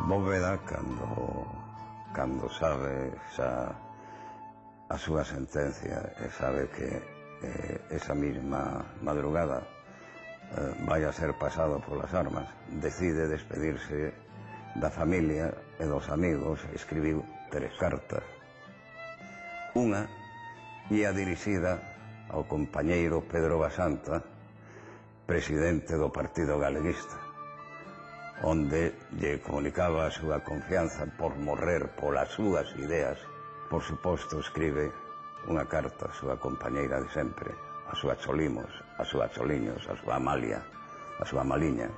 Bóveda, cando sabe xa a súa sentencia e sabe que esa mesma madrugada vai a ser pasado polas armas, decide despedirse da familia e dos amigos. Escribiu 3 cartas. Unha ia dirixida ao compañeiro Pedro Basanta, presidente do Partido Galeguista, onde lle comunicaba a súa confianza por morrer polas súas ideas. Por suposto, escribe unha carta a súa compañeira de sempre, a súa Cholimos, a súa Choliños, a súa Amalia, a súa Maliña.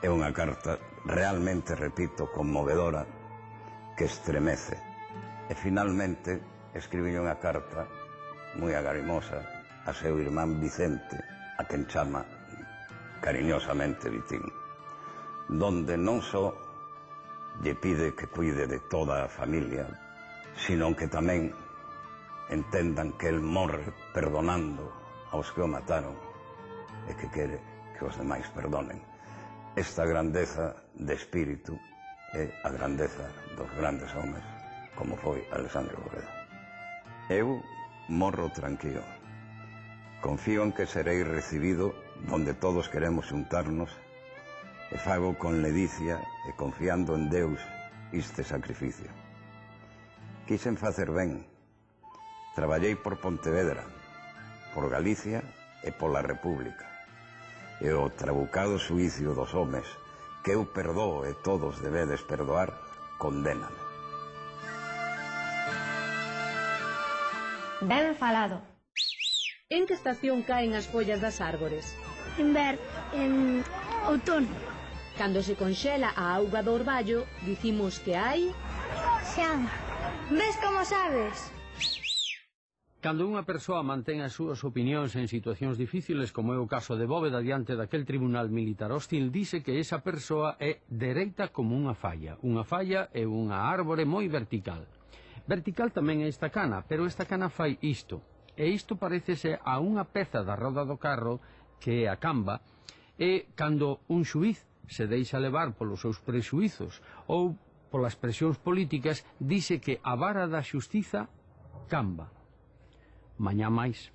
É unha carta realmente, repito, conmovedora, que estremece. E finalmente escribe unha carta moi agarimosa a seu irmán Vicente, a quen chama cariñosamente Vitín, donde non só lle pide que cuide de toda a familia, sino que tamén entendan que el morre perdonando aos que o mataron e que quere que os demais perdonen. Esta grandeza de espírito é a grandeza dos grandes homes, como foi Alexandre Bóveda. Eu morro tranquilo. Confío en que serei recibido donde todos queremos xuntarnos e fago con ledicia e confiando en Deus este sacrificio. Quixen facer ben. Traballei por Pontevedra, por Galicia e pola República. E o trabucado suicio dos homes que eu perdoo e todos debedes perdoar, condéname. Ben falado. En que estación caen as follas das árbores? En outono. Cando se conxela a auga do orballo, dicimos que hai... Xa. Ves como sabes? Cando unha persoa mantén as súas opinións en situacións difíciles, como é o caso de Bóveda diante daquel tribunal militar hostil, dice que esa persoa é dereita como unha falla. Unha falla é unha árbore moi vertical. Vertical tamén é esta cana, pero esta cana fai isto. E isto parecese a unha peza da roda do carro, que é a camba, e cando un xuíz se deixa levar polos seus prexuizos ou polas presións políticas, dice que a vara da xustiza camba. Mañá máis.